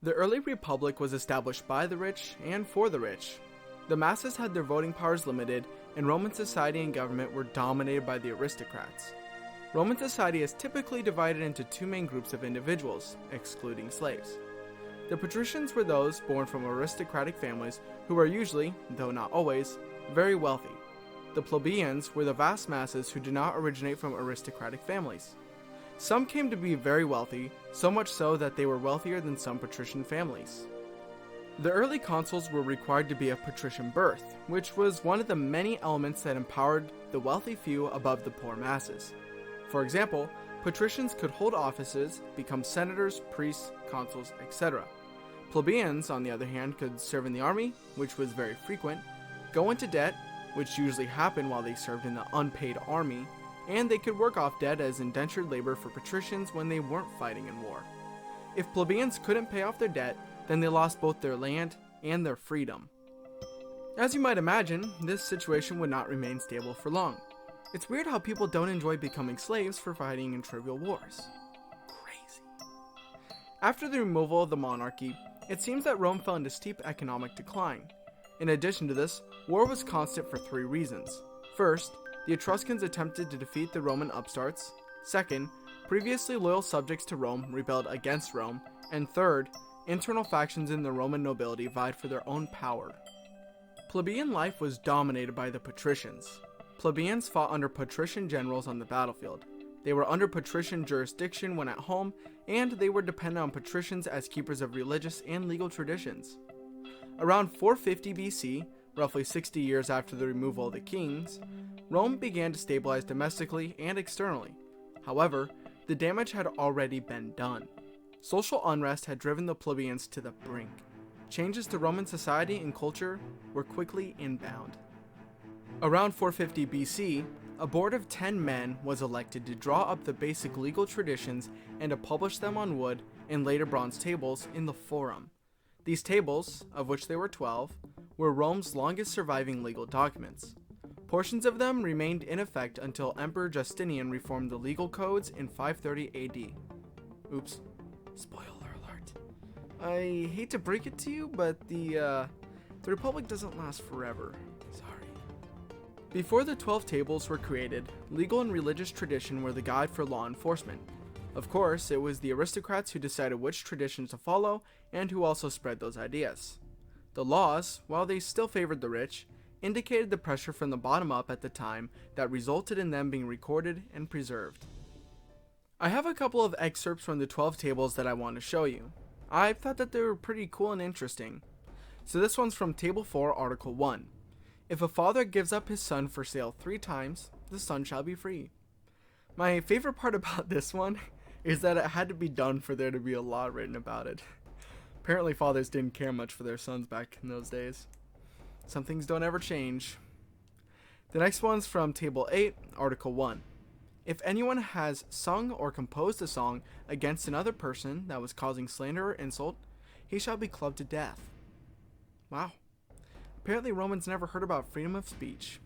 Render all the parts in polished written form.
The early republic was established by the rich and for the rich. The masses had their voting powers limited, and Roman society and government were dominated by the aristocrats. Roman society is typically divided into two main groups of individuals, excluding slaves. The patricians were those born from aristocratic families who were usually, though not always, very wealthy. The plebeians were the vast masses who did not originate from aristocratic families. Some came to be very wealthy, so much so that they were wealthier than some patrician families. The early consuls were required to be of patrician birth, which was one of the many elements that empowered the wealthy few above the poor masses. For example, patricians could hold offices, become senators, priests, consuls, etc. Plebeians, on the other hand, could serve in the army, which was very frequent, go into debt, which usually happened while they served in the unpaid army, and they could work off debt as indentured labor for patricians when they weren't fighting in war. If plebeians couldn't pay off their debt, then they lost both their land and their freedom. As you might imagine, this situation would not remain stable for long. It's weird how people don't enjoy becoming slaves for fighting in trivial wars. Crazy. After the removal of the monarchy, it seems that Rome fell into steep economic decline. In addition to this, war was constant for three reasons. First, the Etruscans attempted to defeat the Roman upstarts. Second, previously loyal subjects to Rome rebelled against Rome. And third, internal factions in the Roman nobility vied for their own power. Plebeian life was dominated by the patricians. Plebeians fought under patrician generals on the battlefield. They were under patrician jurisdiction when at home, and they were dependent on patricians as keepers of religious and legal traditions. Around 450 BC, roughly 60 years after the removal of the kings, Rome began to stabilize domestically and externally. However, the damage had already been done. Social unrest had driven the plebeians to the brink. Changes to Roman society and culture were quickly inbound. Around 450 BC, a board of 10 men was elected to draw up the basic legal traditions and to publish them on wood and later bronze tables in the Forum. These tables, of which there were 12, were Rome's longest surviving legal documents. Portions of them remained in effect until Emperor Justinian reformed the legal codes in 530 AD. Oops. Spoiler alert. I hate to break it to you, but the Republic doesn't last forever. Sorry. Before the 12 tables were created, legal and religious tradition were the guide for law enforcement. Of course, it was the aristocrats who decided which traditions to follow and who also spread those ideas. The laws, while they still favored the rich, indicated the pressure from the bottom up at the time that resulted in them being recorded and preserved. I have a couple of excerpts from the 12 tables that I want to show you. I thought that they were pretty cool and interesting. So this one's from Table 4, Article 1. If a father gives up his son for sale 3 times, the son shall be free. My favorite part about this one is that it had to be done for there to be a law written about it. Apparently fathers didn't care much for their sons back in those days. Some things don't ever change. The next one's from Table 8, Article 1. If anyone has sung or composed a song against another person that was causing slander or insult, he shall be clubbed to death. Wow. Apparently Romans never heard about freedom of speech.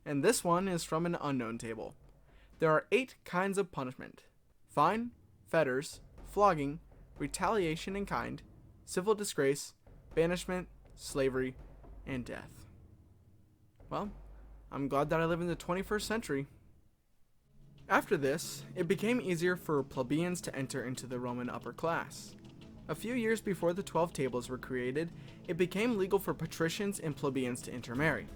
And this one is from an unknown table. There are 8 kinds of punishment: fine, fetters, flogging, retaliation in kind, civil disgrace, banishment, slavery, and death. Well, I'm glad that I live in the 21st century. After this, it became easier for plebeians to enter into the Roman upper class. A few years before the 12 tables were created, it became legal for patricians and plebeians to intermarry.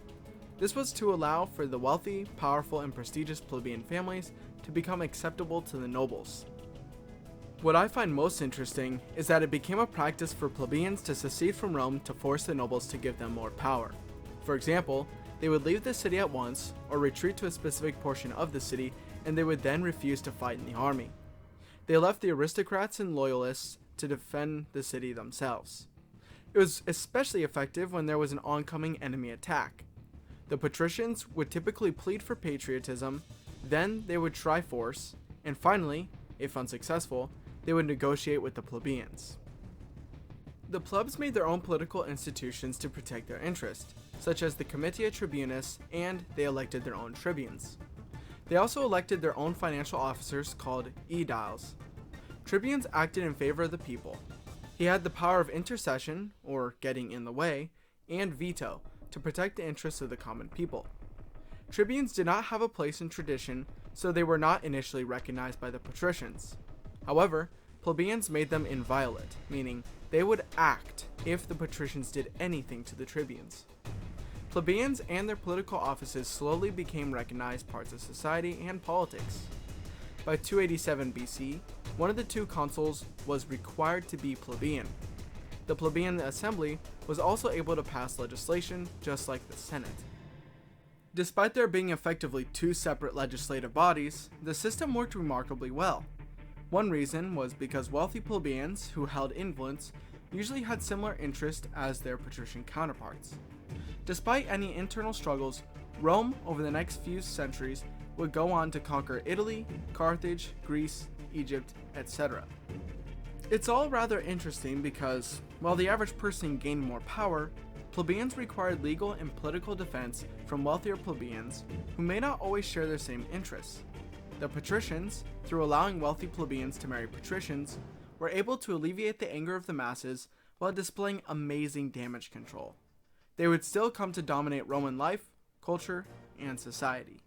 This was to allow for the wealthy, powerful, and prestigious plebeian families to become acceptable to the nobles. What I find most interesting is that it became a practice for plebeians to secede from Rome to force the nobles to give them more power. For example, they would leave the city at once or retreat to a specific portion of the city, and they would then refuse to fight in the army. They left the aristocrats and loyalists to defend the city themselves. It was especially effective when there was an oncoming enemy attack. The patricians would typically plead for patriotism, then they would try force, and finally, if unsuccessful, they would negotiate with the plebeians. The plebs made their own political institutions to protect their interest, such as the Comitia Tribunus, and they elected their own tribunes. They also elected their own financial officers called aediles. Tribunes acted in favor of the people. He had the power of intercession, or getting in the way, and veto, to protect the interests of the common people. Tribunes did not have a place in tradition, so they were not initially recognized by the patricians. However, plebeians made them inviolate, meaning they would act if the patricians did anything to the tribunes. Plebeians and their political offices slowly became recognized parts of society and politics. By 287 BC, one of the two consuls was required to be plebeian. The plebeian assembly was also able to pass legislation just like the Senate. Despite there being effectively two separate legislative bodies, the system worked remarkably well. One reason was because wealthy plebeians who held influence usually had similar interests as their patrician counterparts. Despite any internal struggles, Rome over the next few centuries would go on to conquer Italy, Carthage, Greece, Egypt, etc. It's all rather interesting because, while the average person gained more power, plebeians required legal and political defense from wealthier plebeians who may not always share their same interests. The patricians, through allowing wealthy plebeians to marry patricians, were able to alleviate the anger of the masses while displaying amazing damage control. They would still come to dominate Roman life, culture, and society.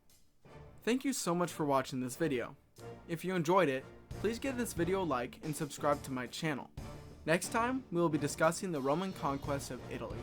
Thank you so much for watching this video. If you enjoyed it, please give this video a like and subscribe to my channel. Next time, we will be discussing the Roman conquest of Italy.